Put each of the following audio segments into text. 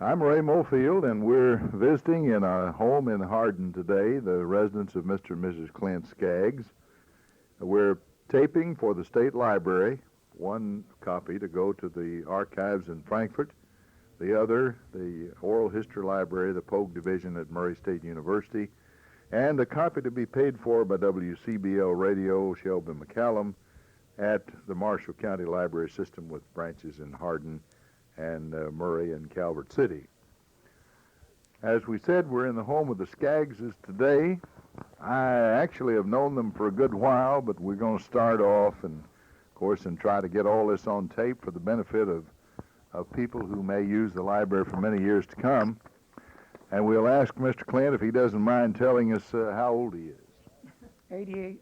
I'm Ray Mofield, and we're visiting in our home in Hardin today, the residence of Mr. and Mrs. Clint Skaggs. We're taping for the State Library, one copy to go to the archives in Frankfort, the other, the Oral History Library, the Polk Division at Murray State University, and a copy to be paid for by WCBL Radio, Shelby McCallum, at the Marshall County Library System with branches in Hardin and Murray and Calvert City. As we said, we're in the home of the Skaggses today. I actually have known them for a good while, but we're going to start off and try to get all this on tape for the benefit of people who may use the library for many years to come. And we'll ask Mr. Clint if he doesn't mind telling us how old he is. 88,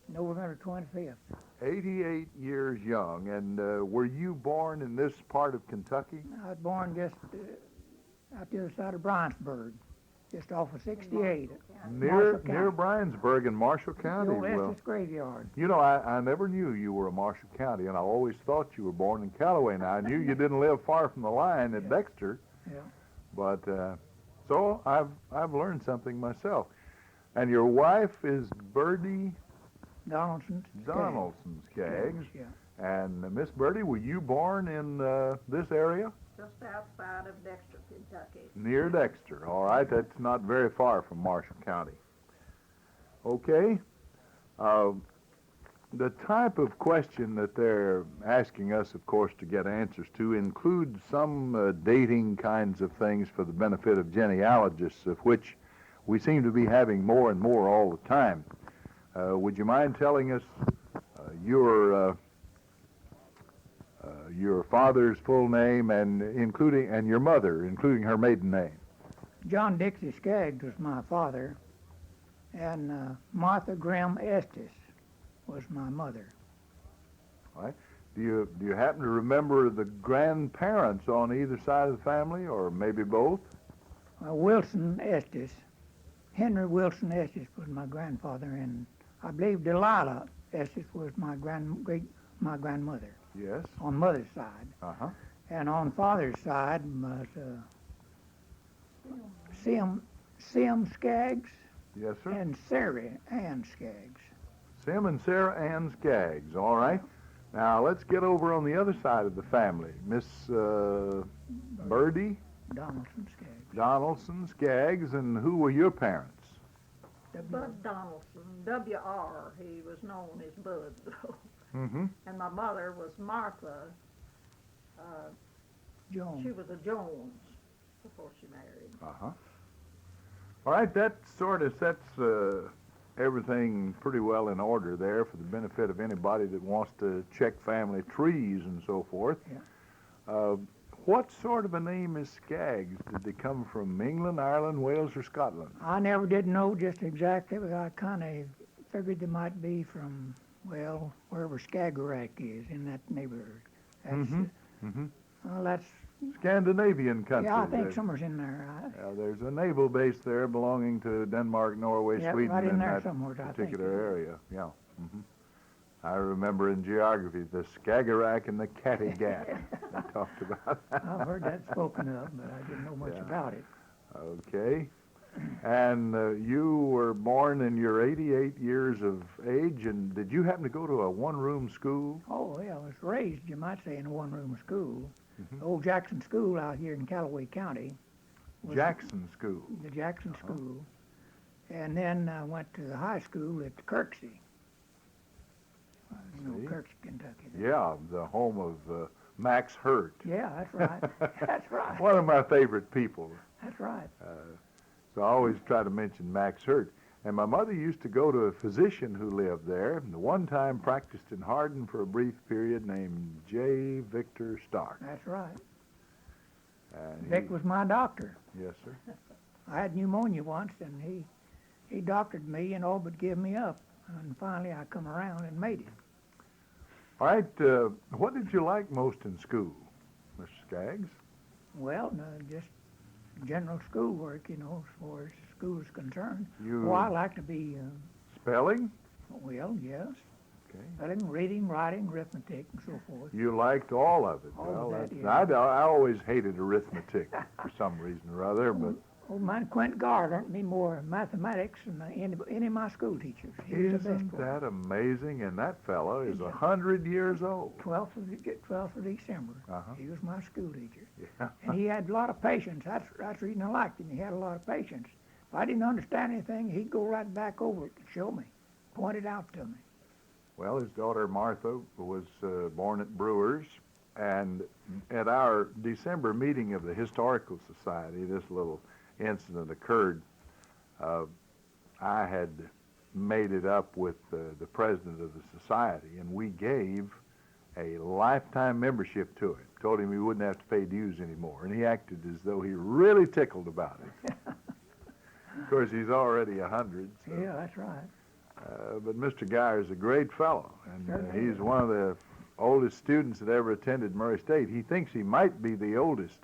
November 25th. 88 years young. And were you born in this part of Kentucky? I was born just out the other side of Bryansburg, just off of 68. Near Bryansburg in Marshall County. The old Estes graveyard. You know, I never knew you were a Marshall County, and I always thought you were born in Callaway. Now, I knew you didn't live far from the line at Dexter. Yeah. But, so I've learned something myself. And your wife is Birdie Donaldson Skaggs. Yeah. And Miss Birdie, were you born in this area? Just outside of Dexter, Kentucky. Near Dexter. All right, that's not very far from Marshall County. Okay. The type of question that they're asking us, of course, to get answers to includes some dating kinds of things for the benefit of genealogists, of which we seem to be having more and more all the time. Would you mind telling us your father's full name and your mother, including her maiden name? John Dixie Skaggs was my father, and Martha Graham Estes was my mother. All right. Do you happen to remember the grandparents on either side of the family, or maybe both? Wilson Estes, Henry Wilson Estes was my grandfather, and I believe Delilah Estes was my grandmother. Yes. On mother's side. Uh-huh. And on father's side was Sim Skaggs. Yes, sir. And Sarah Ann Skaggs. Sim and Sarah Ann Skaggs. All right. Now let's get over on the other side of the family. Miss Birdie Donaldson Skaggs. Donaldson Skaggs, and who were your parents? Bud Donaldson, W.R. He was known as Bud, though. Mm-hmm. And my mother was Martha. Jones. She was a Jones before she married. Uh-huh. All right, that sort of sets everything pretty well in order there for the benefit of anybody that wants to check family trees and so forth. Yeah. What sort of a name is Skaggs? Did they come from England, Ireland, Wales, or Scotland? I never did know just exactly, but I kind of figured they might be from, well, wherever Skagerrak is in that neighborhood. Well, that's Scandinavian country. Yeah, I think somewhere's in there. There's a naval base there belonging to Denmark, Norway, Sweden, right in there that somewhere, particular area. Yeah. Mm-hmm. I remember in geography the Skagerrak and the Kattegat. I talked about that. I've heard that spoken of, but I didn't know much about it. Okay. And you were born in your 88 years of age, and did you happen to go to a one-room school? Oh, yeah, I was raised, you might say, in a one-room school. Mm-hmm. The old Jackson School out here in Callaway County. Jackson School. The Jackson School. And then I went to the high school at Kirksey. Kirksey, Kentucky. Yeah, the home of Max Hurt. Yeah, that's right. That's right. One of my favorite people. That's right. So I always try to mention Max Hurt. And my mother used to go to a physician who lived there, and one time practiced in Hardin for a brief period, named J. Victor Stark. That's right. And Vic was my doctor. Yes, sir. I had pneumonia once, and he doctored me and all but gave me up. And finally I come around and made it. All right, what did you like most in school, Mr. Skaggs? Well, just general schoolwork, you know, as far as school is concerned. You I like to be... spelling? Well, yes. Okay. Spelling, reading, writing, arithmetic, and so forth. You liked all of it. All of that, that's, yeah. I always hated arithmetic for some reason or other, but Old man Clint learned me more mathematics than any of my school teachers. He was the best isn't one. that amazing? And that fellow is Yeah. 100 years old. 12th of December. Uh-huh. He was my school teacher. Yeah. And he had a lot of patience. That's the reason I liked him. He had a lot of patience. If I didn't understand anything, he'd go right back over it and show me, point it out to me. Well, his daughter Martha was born at Brewers, and at our December meeting of the Historical Society, this little incident occurred. I had made it up with the president of the society, and we gave a lifetime membership to him. Told him he wouldn't have to pay dues anymore, and he acted as though he really tickled about it. Of course, he's already 100. So. Yeah, that's right. But Mr. Geyer is a great fellow, and Certainly he's is. one of the oldest students that ever attended Murray State. He thinks he might be the oldest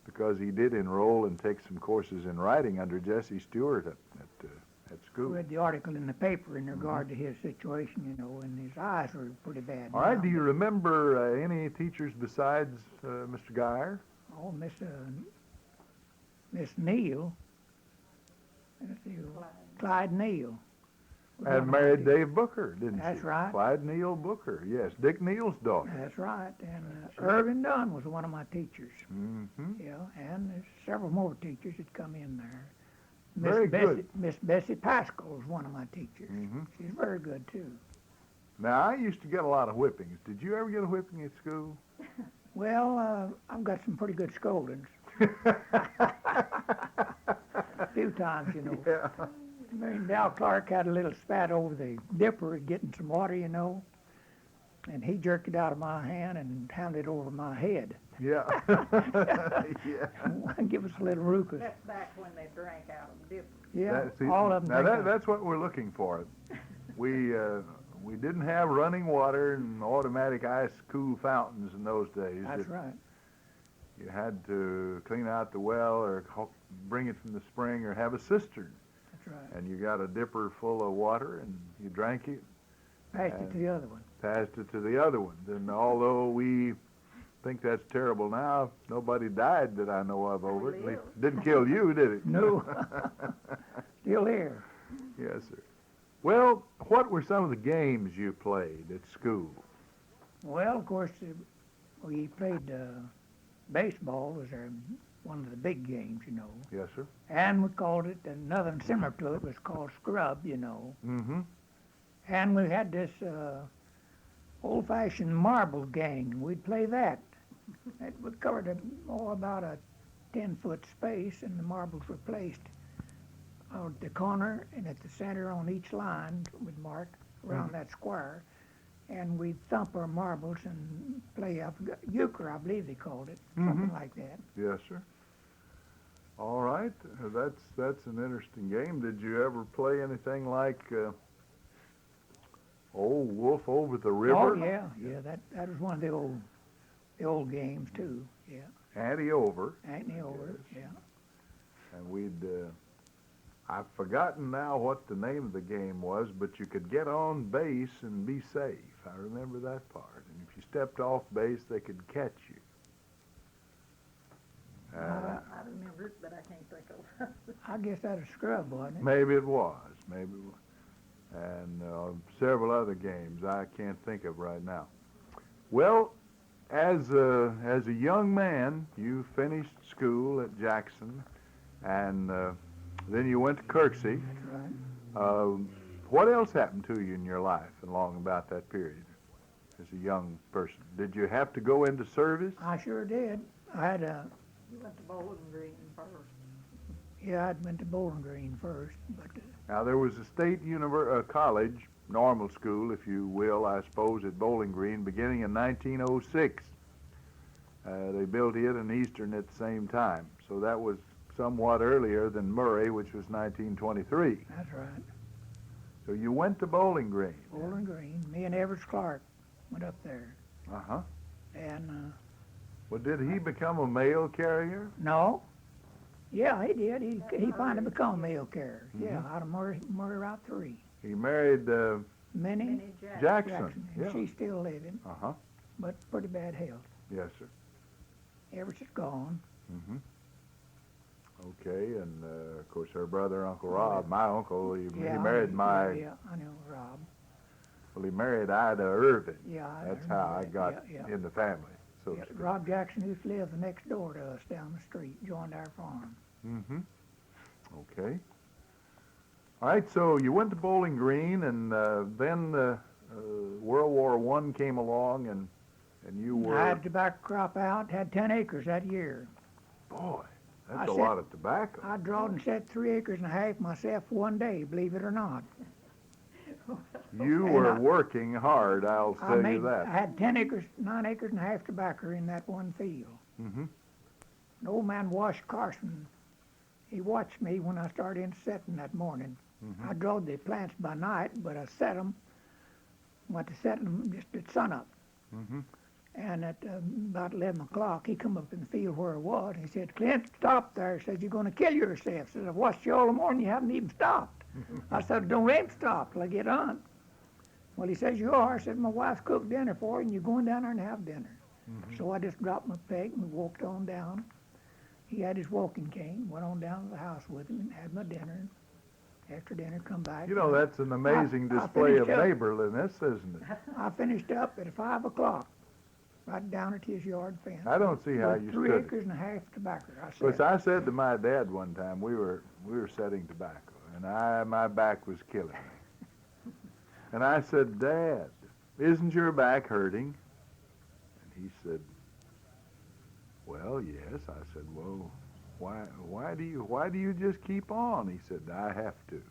because he did enroll and take some courses in writing under Jesse Stewart at school. We read the article in the paper in regard to his situation, you know, and his eyes were pretty bad. All right, now. do you remember any teachers besides Mr. Geyer? Oh, Miss Neal. Let's see, Clyde Neal. was one of And my married teachers. Dave Booker, didn't she? That's right. Clyde Neal Booker, yes. Dick Neal's daughter. That's right. And Irvin Dunn was one of my teachers. Mm-hmm. Yeah, and there's several more teachers that come in there. Very good. Miss Bessie Pascal was one of my teachers. Mm-hmm. She's very good too. Now, I used to get a lot of whippings. Did you ever get a whipping at school? Well, I've got some pretty good scoldings. A few times, you know. Yeah. Me and Dal Clark had a little spat over the dipper getting some water, you know, and he jerked it out of my hand and handed it over my head. Yeah. Yeah. Give us a little ruckus. That's back when they drank out of dipper. Yeah, See, all of them. Now drink that's what we're looking for. We didn't have running water and automatic ice cool fountains in those days. That's right. You had to clean out the well or bring it from the spring or have a cistern. That's right. And you got a dipper full of water and you drank it, Passed it to the other one. passed it to the other one. And although we think that's terrible now, nobody died that I know of over it. It didn't kill you, did it? No. Still here. Yes, sir. Well, what were some of the games you played at school? Well, of course, we played baseball was one of the big games, you know. Yes, sir. And we called it, another one similar to it was called scrub, you know. Mm-hmm. And we had this old-fashioned marble game. We'd play that. We covered about a 10-foot space, and the marbles were placed at the corner and at the center on each line. We'd mark around that square, and we'd thump our marbles and play euchre, I believe they called it, something like that. Yes, sir. All right. That's an interesting game. Did you ever play anything like Wolf Over the River? Oh yeah, that was one of the old games too. Yeah, Ante Over. Anthony over. Yes. Yeah. And we'd, I've forgotten now what the name of the game was, but you could get on base and be safe. I remember that part. And if you stepped off base, they could catch you. I remember it, but I can't think of it. I guess that was scrub, wasn't it? Maybe it was. And several other games I can't think of right now. Well, as a young man, you finished school at Jackson, and then you went to Kirksey. That's right. What else happened to you in your life along about that period as a young person? Did you have to go into service? I sure did. I had You went to Bowling Green first. I went to Bowling Green first, but Now, there was a state college, normal school, if you will, I suppose, at Bowling Green, beginning in 1906. They built it in Eastern at the same time, so that was somewhat earlier than Murray, which was 1923. that's right. So you went to Bowling Green. Bowling Green. Me and Everett Clark went up there, Uh-huh. and Well, did he become a mail carrier? no. Yeah, he did. He finally became a mail carrier. Yeah, out of Murray Route 3. He married Minnie Minnie Jackson. Jackson. and Yeah. she's still living, Uh-huh. but pretty bad health. Yes, sir. Everett's gone. Mm-hmm. Okay, and of course her brother, Uncle Rob, my uncle, he married Yeah, I know Rob. well, he married Ida Irvin. Yeah, That's remember how I that. got Yeah. in the family, so Yeah, to speak. Rob Jackson used to live next door to us down the street, joined our farm. Mm-hmm. Okay. All right, so you went to Bowling Green, and then World War I came along, and you I were, had tobacco crop out, had 10 acres that year. boy, I that's a said- lot of tobacco. I drawed and set 3 acres and a half myself one day, believe it or not. You And were I- working hard, I'll I tell you made, I that. had 10 acres, 9 acres and a half tobacco in that one field. Mm-hmm. An old man, Wash Carson, he watched me when I started in setting that morning. Mhm. I drawed the plants by night, but I set them, went to setting them just at sunup. Mm-hmm. And at about 11 o'clock, he come up in the field where I was. He said, Clint, stop there. He says, you're going to kill yourself. He says, I've watched you all the morning. You haven't even stopped. I said, don't let him stop till I get on. Well, he says, you are. I said, my wife's cooked dinner for you, and you're going down there and have dinner. So I just dropped my peg and we walked on down. He had his walking cane, went on down to the house with him and had my dinner. After dinner, come back. You know, that's an amazing I display of finished up. neighborliness, isn't it? I finished up at 5 o'clock, right down at his yard fence. I don't see how With you 3 stood it. acres and a half tobacco. I Because said, I said to my dad one time, we were setting tobacco, and my back was killing me. And I said, Dad, isn't your back hurting? And he said, well, yes. I said, well, why do you just keep on? He said, I have to.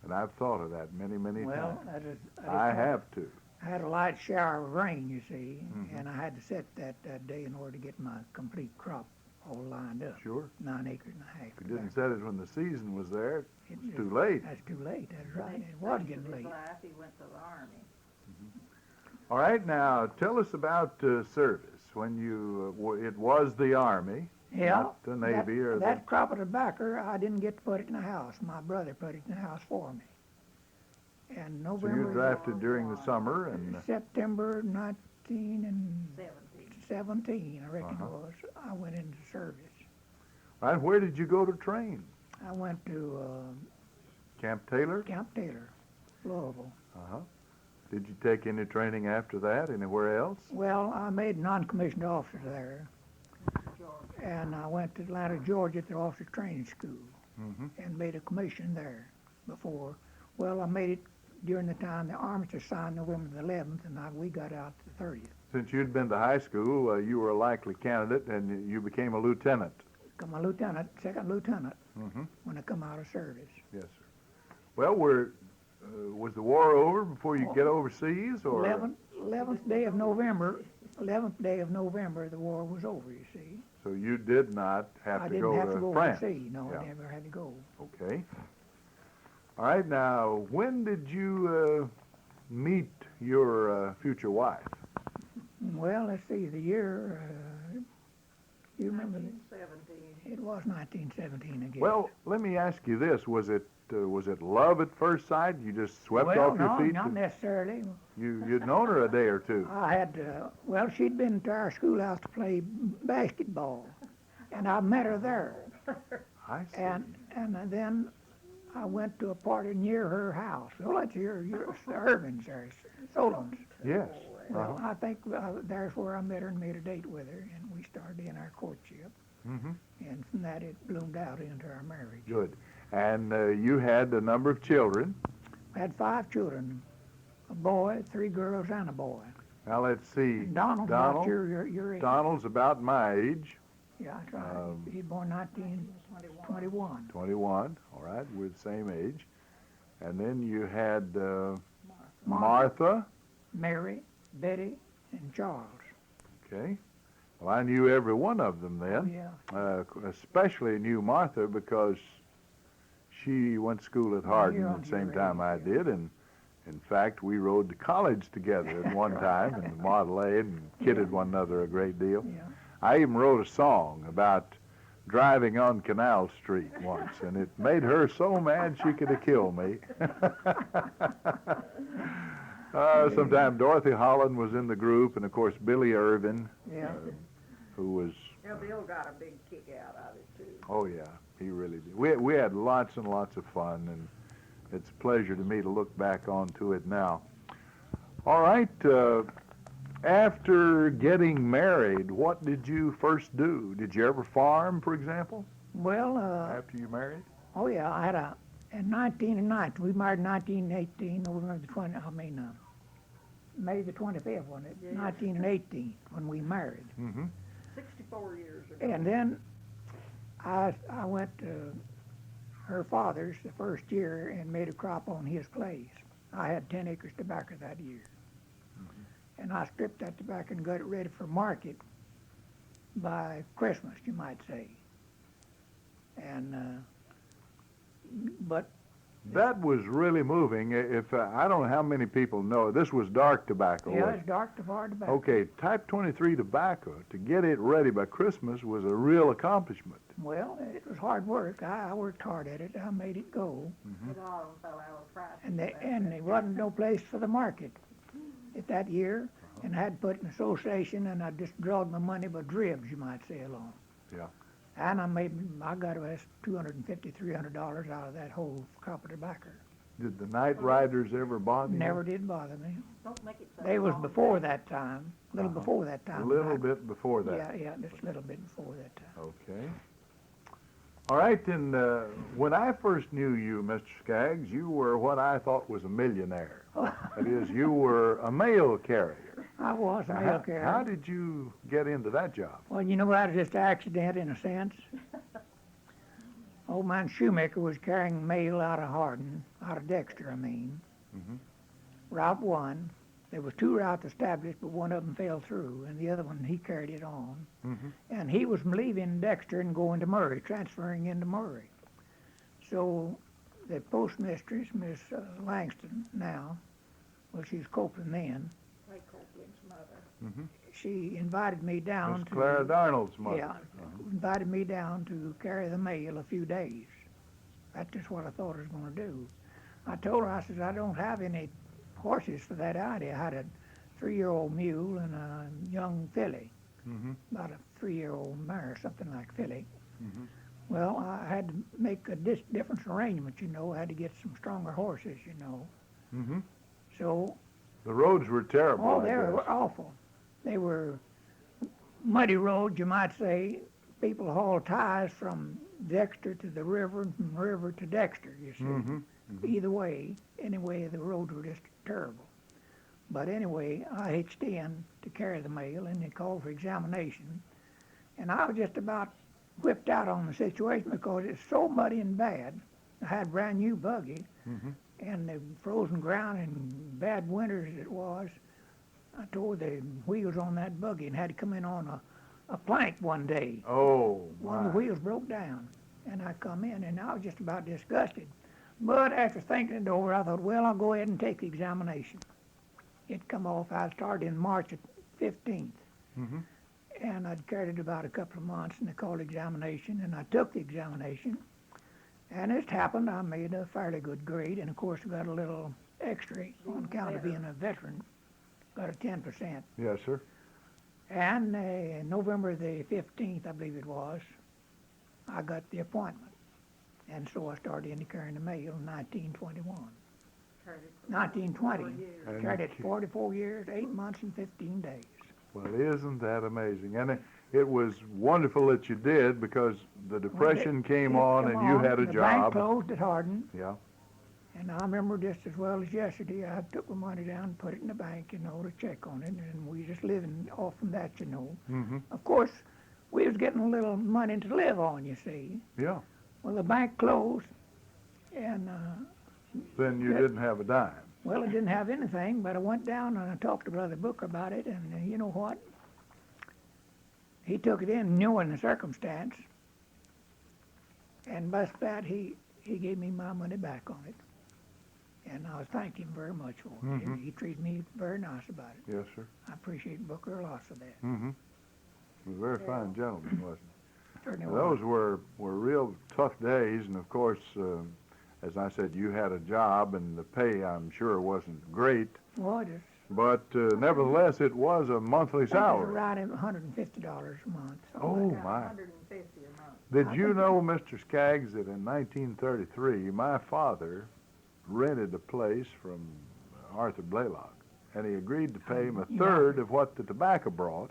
And I've thought of that many, many well, times. I I have to. I had a light shower of rain, you see, Mhm. and I had to set that day in order to get my complete crop all lined up. Sure. 9 acres and a half. If you didn't set it when the season was there, It it's was- too late. That's too late, that's right. Next It was stage getting of his late. life, he went to the Army. All right, now tell us about service. When it was the Army, Yeah. not the Navy or that crop of tobacco, I didn't get to put it in the house. My brother put it in the house for me. And so you November, drafted during the summer, and September 1917, 17. I reckon Uh-huh. it was, I went into service. all right, where did you go to train? I went to Camp Taylor? Camp Taylor, Louisville. Uh-huh. Did you take any training after that, anywhere else? Well, I made non-commissioned officer there, Georgia. and I went to Atlanta, Georgia, at the officer training school, Mm-hmm. and made a commission there before. Well, I made it during the time the armistice signed November the 11th, and we got out the 30th. Since you'd been to high school, you were a likely candidate, and you became a lieutenant. Come a lieutenant, second lieutenant, Mm-hmm. when I come out of service. Yes, sir. Well, was the war over before you get overseas, or? 11th day of November, the war was over, you see. So you did not have I to didn't go have to to go France. overseas. No, Yeah. I never had to go. Okay. All right. Now, when did you meet your future wife? Well, let's see, the year, you remember, 1917. it was 1917, I guess. Well, let me ask you this: was it love at first sight? You just swept well, off your no, feet? not and necessarily. you'd known her a day or two. I had, well, she'd been to our schoolhouse to play basketball, and I met her there. I see. And then I went to a party near her house. Well, that's your Irvin's there, Solon's. Yes. Well, I think there's where I met her and made a date with her, and we started in our courtship. Mm-hmm. And from that, it bloomed out into our marriage. Good. And you had a number of children. I had 5 children, a boy, 3 girls, and a boy. Now let's see. And Donald's about your age. Donald's about my age, Yeah, that's right. He's born 1921. 21. All right, we're the same age. And then you had Martha. Mary, Betty, and Charles. Okay. Well, I knew every one of them Oh, then. yeah. Especially knew Martha because she went to school at Hardin you're at on the same your time I age, yeah. did, and in fact we rode to college together at one time in the Model A and kidded one another a great deal. Yeah. I even wrote a song about driving on Canal Street once, and it made her so mad she could have killed me. Sometime Dorothy Holland was in the group, and of course Billy Irvin, Yeah. who was, Yeah, Bill got a big kick out of it too. oh yeah, he really did. We had lots and lots of fun, and it's a pleasure to me to look back onto it now. All right, after getting married, what did you first do? Did you ever farm, for example, Well, after you married? oh yeah, I had in 1990, we married in 1918, November the 20, May the 25th, wasn't it? Yeah. 1918, when we married. Mm-hmm. 64 years ago. And then I went to her father's the first year and made a crop on his place. I had 10 acres tobacco that year. And I stripped that tobacco and got it ready for market by Christmas, you might say. And, but That was really moving. If I don't know how many people know, this was dark tobacco. yeah, wasn't it's dark to far tobacco. it? Okay, Type 23 tobacco, to get it ready by Christmas was a real accomplishment. Well, it was hard work. I worked hard at it. I made it go. It all fell out of price. And there wasn't no place for the market at that year. And I had to put an association, and I just drawed my money by dribs, you might say, along. Yeah. And I got about $250, $300 out of that whole crop of tobacco. Did the night riders ever bother you? Never did bother me. Don't make it so They was long. before that time, a little Uh-huh. before that A time. little bit before that. Yeah, just a little bit before that time. Okay. All right, then, when I first knew you, Mr. Skaggs, you were what I thought was a millionaire. That is, you were a mail carrier. I was a Now, mail how carrier. did you get into that job? Well, you know, that was just an accident in a sense. Old man Shoemaker was carrying mail out of Hardin, out of Dexter, I mean. Mhm. Route 1. There was 2 routes established, but one of them fell through, and the other one, he carried it on. Mhm. And he was leaving Dexter and going to Murray, transferring into Murray. So the postmistress, Miss Langston now, well, she's Copeland then, Ray Copeland's mother. Mhm. she invited me down Miss to... Clara Darnold's mother. Yeah, invited me down to carry the mail a few days. That's just what I thought I was going to do. I told her, I said, I don't have any horses for that idea. I had a 3-year-old mule and a young filly, Mhm. about a 3-year-old mare, something like filly. Mhm. Well, I had to make a different arrangement, you know. I had to get some stronger horses, you know. Mhm. So, The roads were terrible. oh, I they were guess. awful. They were muddy roads, you might say. People hauled ties from Dexter to the river and from the river to Dexter, you see. Mhm. Either way, anyway, the roads were just terrible. But anyway, I hitched in to carry the mail, and they called for examination. And I was just about whipped out on the situation because it's so muddy and bad. I had a brand new buggy, Mhm. and the frozen ground and bad winters it was, I tore the wheels on that buggy and had to come in on a plank one day. Oh, One of the my. wheels broke down, and I come in, and I was just about disgusted. But after thinking it over, I thought, well, I'll go ahead and take the examination. It come off. I started in March 15th, Mhm. and I'd carried it about a couple of months, and they called examination, and I took the examination. And as it happened, I made a fairly good grade, and of course, I got a little extra on account of being a veteran. Got a 10%. Yes, sir. And November the 15th, I believe it was, I got the appointment. And so I started in carrying the mail in 1921. Carried it for 1920. 4 years. And Carried it 44 years, 8 months, and 15 days. Well, isn't that amazing? And it was wonderful that you did, because the Depression came on and you had a the job. bank closed at Hardin, Yeah. and I remember just as well as yesterday, I took my money down and put it in the bank, you know, to check on it, and we just living off from that, you know. Mhm. Of course, we was getting a little money to live on, you see. Yeah. Well, the bank closed, and Then you Yeah. didn't have a dime. well, I didn't have anything, but I went down and I talked to Brother Booker about it, and you know what? He took it in knowing the circumstance, and by that he gave me my money back on it. And I thanked him very much for it. Mhm. He treated me very nice about it. Yes, sir. I appreciate Booker a lot for that. Mm-hmm. He was a very Yeah. fine gentleman, wasn't Certainly Those was. were real tough days, and of course, as I said, you had a job, and the pay, I'm sure, wasn't great, Well, it is. but nevertheless, it was a monthly I think it's salary. right at $150 a month. Oh, Got my. 150 a month. Did I you think- know, Mr. Skaggs, that in 1933, my father rented a place from Arthur Blaylock, and he agreed to pay him a Yeah. third of what the tobacco brought,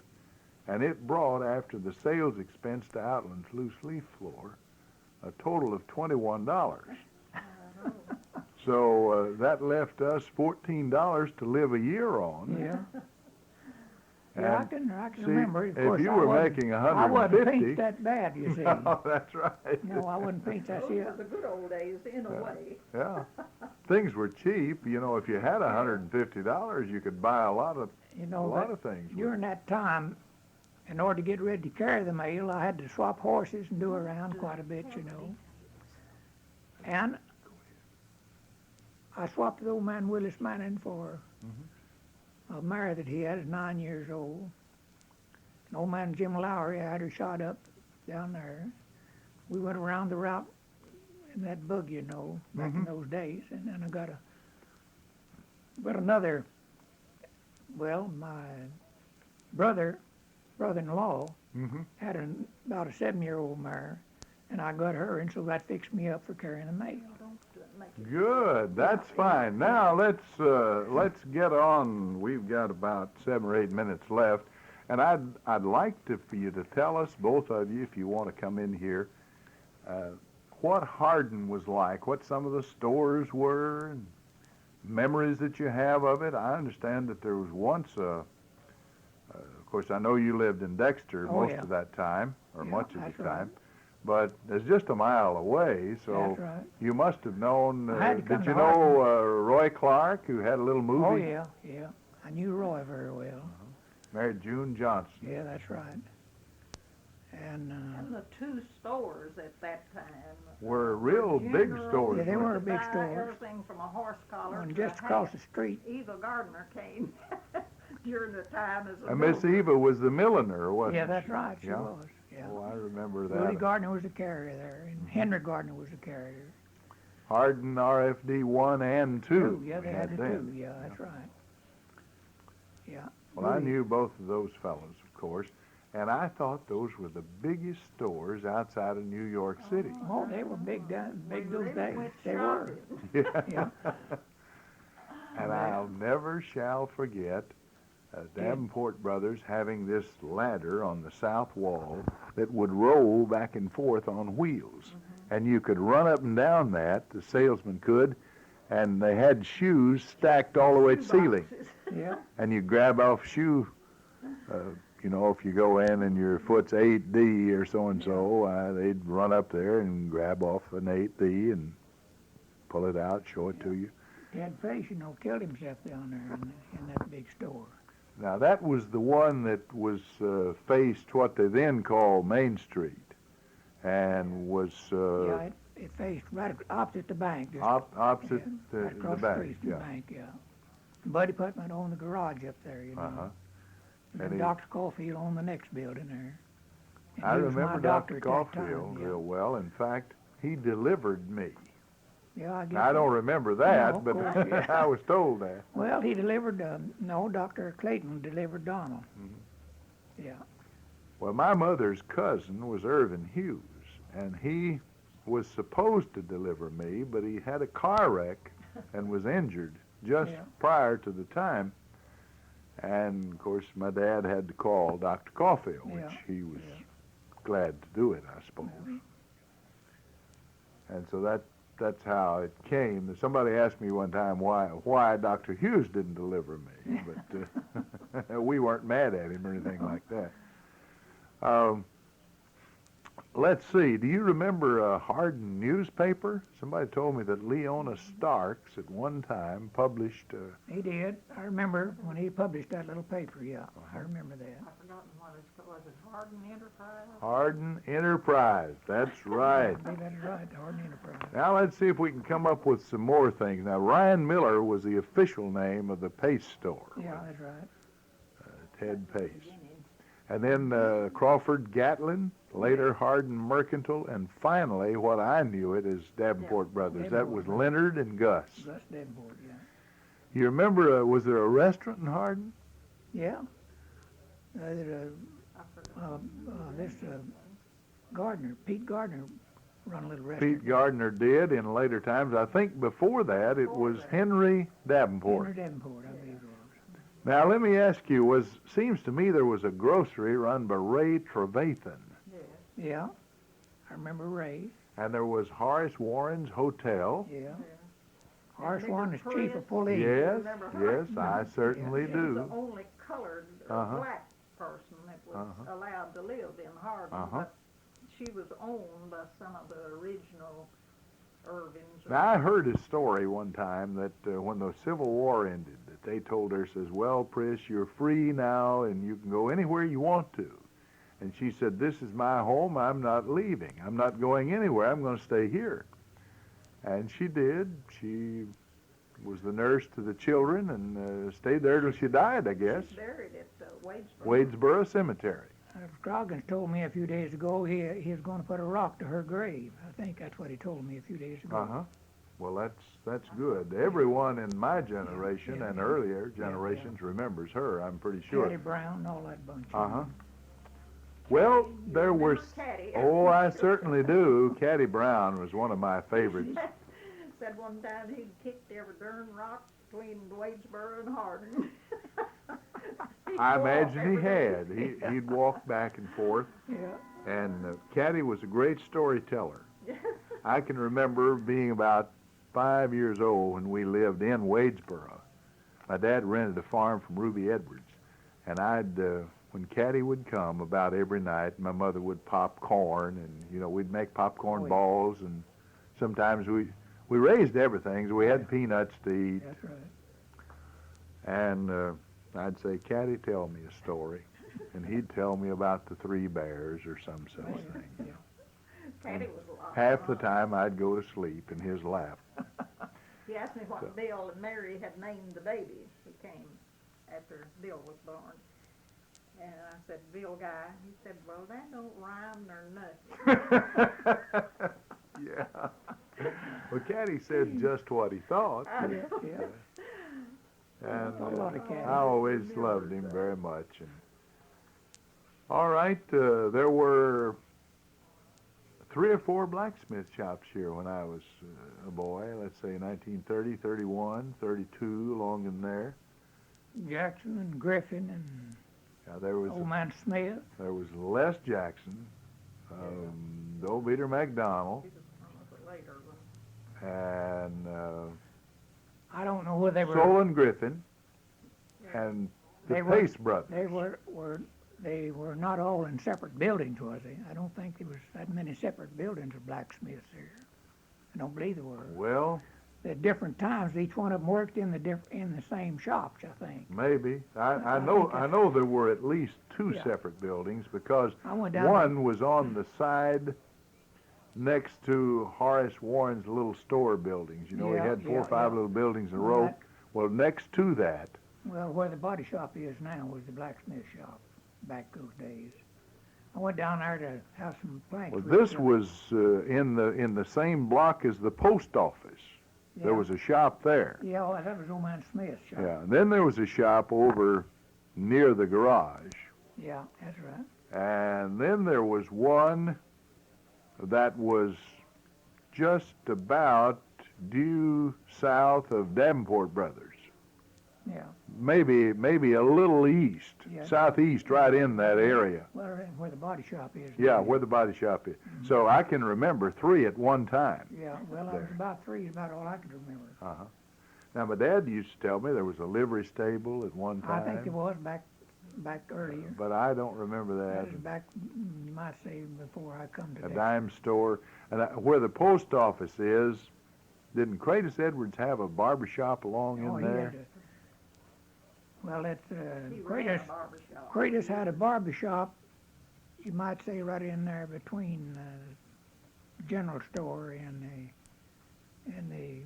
and it brought, after the sales expense to Outland's loose leaf floor, a total of $21. So that left us $14 to live a year on. Yeah. Yeah, And I can see, remember. Of if course, you I were wasn't- making I wasn't 150, paint that bad, you see. no, that's right. No, I wouldn't paint that. Those See, were the good old days, in a way. Yeah, things were cheap. You know, if you had $150, you could buy a lot of you know, things. with during that time, in order to get ready to carry the mail, I had to swap horses and do around quite a bit, you know. And I swapped with old man Willis Manning for a mare that he had at 9 years old. And old man Jim Lowry, I had her shot up down there. We went around the route in that bug, you know, back in those days. And then I got another, well, my brother-in-law Mhm. had about a 7-year-old mare, and I got her, and so that fixed me up for carrying the mail. Good, that's fine. Now let's get on. We've got about 7 or 8 minutes left, and I'd like for you to tell us, both of you, if you want to come in here, what Hardin was like, what some of the stores were, and memories that you have of it. I understand that there was once of course, I know you lived in Dexter Oh, most yeah. of that time, or Yeah, much of that's the right. time, but it's just a mile away, so That's right. you must have known. I had to come Did you to know Roy Clark, who had a little movie? Oh, yeah. I knew Roy very well. Married June Johnson. Yeah, that's right. And, And the two stores at that time Were real big general stores. Yeah, they weren't were big buy stores. Everything from a horse collar and to just a across hat. the street, Eva Gardner came during the time as a And Miss builder. Eva was the milliner, wasn't yeah, she? that's right, she Yeah. was. Yeah. Oh, I remember Willie that. Gardner was the carrier there, and Henry Gardner was the carrier. Hardin RFD 1 and 2. Yeah, they we had the then. two. Yeah, that's right. Yeah. Well, I Willie- knew both of those fellows, of course, and I thought those were the biggest stores outside of New York City. Oh, they were big We those really days. went They were. shopping. Yeah. And I'll never shall forget Davenport Brothers having this ladder on the south wall that would roll back and forth on wheels. And you could run up and down that, the salesman could, and they had shoes stacked all the way to the ceiling. Boxes. Yeah. And you grab off shoe, you know, if you go in and your foot's 8D or so-and-so, they'd run up there and grab off an 8D and pull it out, show it to you. He had face, you know, killed himself down there in that big store. Now, that was the one that was faced what they then called Main Street, and was Yeah, it faced right opposite the bank. Just opposite right the across bank. street from the bank, yeah. Buddy Putman owned the garage up there, you know. Uh-huh. And And then he- Dr. Caulfield owned the next building there. And I he was my remember doctor Dr. at that time, Caulfield yeah. real well. In fact, he delivered me. Yeah, I guess. Now, I don't remember that, No, of but course, yeah. I was told that. Well, he delivered, no, Dr. Clayton delivered Donald. Mm-hmm. Yeah. Well, my mother's cousin was Irvin Hughes, and he was supposed to deliver me, but he had a car wreck and was injured just Yeah. prior to the time. And, of course, my dad had to call Dr. Caulfield, which Yeah. he was Yeah. glad to do it, I suppose. And so that's how it came. Somebody asked me one time why Dr. Hughes didn't deliver me, but we weren't mad at him or anything like that. Let's see. Do you remember a Hardin newspaper? Somebody told me that Leona Starks at one time published. He did. I remember when he published that little paper, yeah. I remember that. I've forgotten what it's called. Was it Hardin Enterprise? Hardin Enterprise. That's right. I believe that is right, the Hardin Enterprise. Now let's see if we can come up with some more things. Now Ryan Miller was the official name of the Pace store. Yeah, that's right. Ted Pace. And then Crawford Gatlin. later Hardin Mercantile, and finally what I knew it as Davenport Brothers. That was Leonard and Gus. Gus Davenport, yeah. You remember, was there a restaurant in Hardin? Yeah. This Gardner, Pete Gardner, run a little restaurant. Pete Gardner did in later times. I think before that it was Henry Davenport. Henry Davenport, I believe it was. Now let me ask you, seems to me there was a grocery run by Ray Trevathan. Yeah, I remember Ray. And there was Horace Warren's Hotel. Yeah. Horace Warren is chief of police. Yes, yes, I certainly He was do. the only colored black person that was allowed to live in Hardin, but she was owned by some of the original Irvings. Now, I heard a story one time that when the Civil War ended, that they told her, says, well, Pris, you're free now and you can go anywhere you want to. And she said, this is my home, I'm not leaving. I'm not going anywhere, I'm going to stay here. And she did. She was the nurse to the children and stayed there till she died, I guess. She's buried at Wadesboro. Wadesboro Cemetery. Scroggins told me a few days ago he was going to put a rock to her grave. I think that's what he told me a few days ago. Well, that's good. Everyone in my generation and earlier generations remembers her, I'm pretty sure. Caddy Brown and all that bunch. Well, there was. Caddy. Oh, I certainly do. Caddy Brown was one of my favorites. Said one time he'd kicked every darn rock between Wadesboro and Hardin. I imagine he had. He'd walk back and forth. Yeah. And Caddy was a great storyteller. I can remember being about 5 years old when we lived in Wadesboro. My dad rented a farm from Ruby Edwards, and when Caddy would come about every night, my mother would pop corn, and we'd make popcorn balls, and sometimes we raised everything, so we had peanuts to eat. That's right. And I'd say, Caddy, tell me a story, and he'd tell me about the three bears or some such thing. Yeah. Caddy was a lot. Half the time I'd go to sleep in his lap. He asked me what Bill and Mary had named the baby who came after Bill was born. And I said, Bill Guy. He said, well, that don't rhyme nor nothing. Yeah. Well, Caddy said just what he thought. Yeah. And A lot of Caddy. I always loved him very much. And, all right, there were 3 or 4 blacksmith shops here when I was a boy. Let's say 1930, 31, 32, along in there. Jackson and Griffin and There was Old Man Smith. There was Les Jackson, the old Peter McDonald, He was a later one. and I don't know where they were. Solon Griffin, and the Pace brothers. They were not all in separate buildings, was they? I don't think there was that many separate buildings of blacksmiths there. I don't believe there were. Well, At different times, each one of them worked in the same shops, I think. maybe. I know there were at least 2 separate buildings because I went down one was on the side next to Horace Warren's little store buildings. He had 4 or 5 little buildings in a row. Well, next to that. Well, where the body shop is now was the blacksmith shop back those days. I went down there to have some planks. Well, this was in the same block as the post office. There was a shop there. Yeah, well, that was Old Man Smith's shop. Yeah, and then there was a shop over near the garage. Yeah, that's right. And then there was one that was just about due south of Davenport Brothers. Yeah. Maybe a little east, southeast, right in that area. Well, where the body shop is. Yeah, where the body shop is. So I can remember 3 at one time. Yeah, well, I was about 3 is about all I could remember. Now, my dad used to tell me there was a livery stable at one time. I think there was back earlier. But I don't remember that. That was back, you might say, before I come to A that. dime store. And where the post office is, didn't Kratos Edwards have a barber shop along in there? Well, it's He ran a barbershop. Kratos had a barber shop, you might say, right in there between the general store and the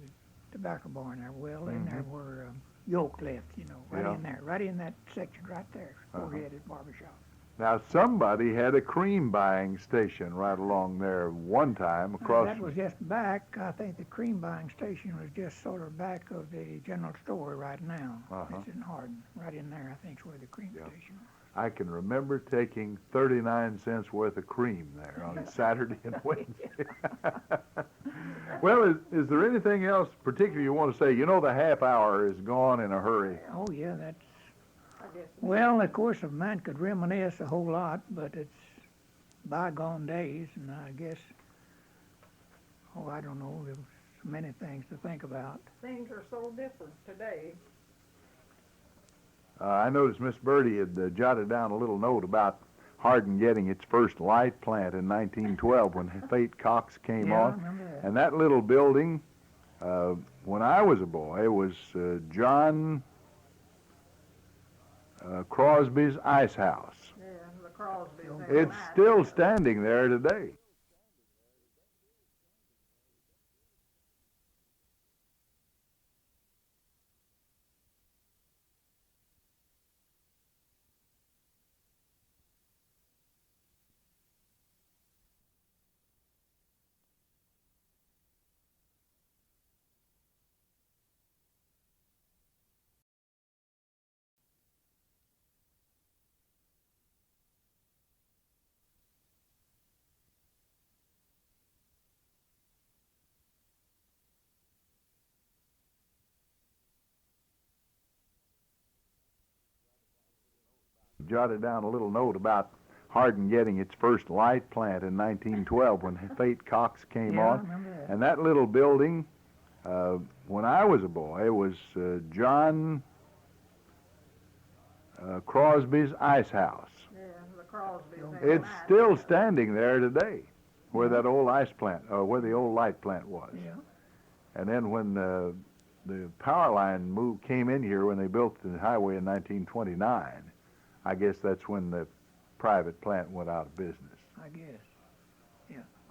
tobacco barn there. Well, in there where Yoke left, right in there, right in that section right there, where he had his barber shop. Now, somebody had a cream buying station right along there one time across. That was just back. I think the cream buying station was just sort of back of the general store right now. Uh-huh. It's in Hardin. Right in there, I think, is where the cream Yeah. station was. I can remember taking 39 cents worth of cream there on Saturday and Wednesday. Well, is there anything else particular you want to say? You know, the half hour is gone in a hurry. Oh, yeah, that's... I guess. Well, of course, a man could reminisce a whole lot, but it's bygone days, and I guess, oh, I don't know, there's many things to think about. Things are so different today. I noticed Miss Birdie had jotted down a little note about Hardin getting its first light plant in 1912 when Fate Cox came Yeah, I on. remember that. And that little building, when I was a boy, was John Crosby's ice house. Yeah, the Crosby's. It's still standing there today. Jotted down a little note about Hardin getting its first light plant in 1912 when Fate Cox came Yeah, I on. remember that. And that little building, when I was a boy, was John Crosby's ice house. Yeah, the Crosby's. It's still standing there today, where that old ice plant, or where the old light plant was. Yeah. And then when the power line came in here when they built the highway in 1929, I guess that's when the private plant went out of business. I guess.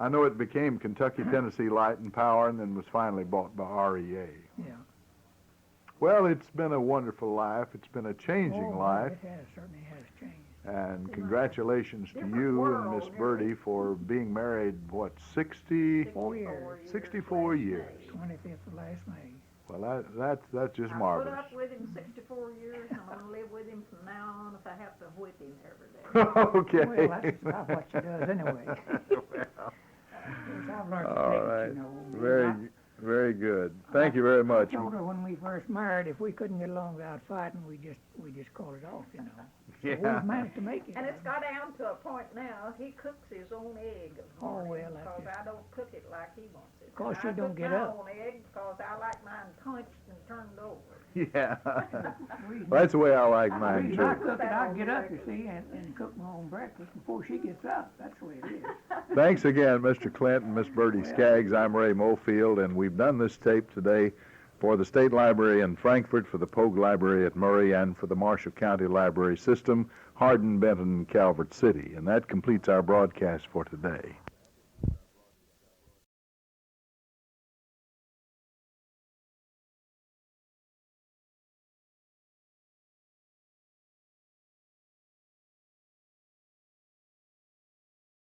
I know it became Kentucky Tennessee Light and Power and then was finally bought by REA. Yeah. Well, it's been a wonderful life. It's been a changing Oh, life. It has, certainly has changed. And congratulations to Different you and world, Miss isn't it? Birdie for being married, what, 60? 4 years. 64 years. 25th of last May. Well, that's just I put marvelous. up with him 64 years, and I'm gonna live with him from now on if I have to whip him every day. Okay. Well, that's about what she does anyway. Well, I've learned to all take it, right. you know. Very, very good. Thank you very I much. told her when we first married, if we couldn't get along without fighting, we just call it off, you know. So Yeah. we've managed to make it. And it's got down to a point now, he cooks his own egg of Oh, morning, well, that's because it. I don't cook it like he wants it. 'Cause And she I don't cook get my up. own egg because I like mine punched and turned over. Yeah. Reason- Well, that's the way I like the mine, reason I too. cook it, I get up, you see, and cook my own breakfast before she gets up. That's the way it is. Thanks again, Mr. Clint and Miss Birdie Skaggs. I'm Ray Mofield, and we've done this tape today for the State Library in Frankfort, for the Pogue Library at Murray, and for the Marshall County Library System, Hardin, Benton, and Calvert City. And that completes our broadcast for today.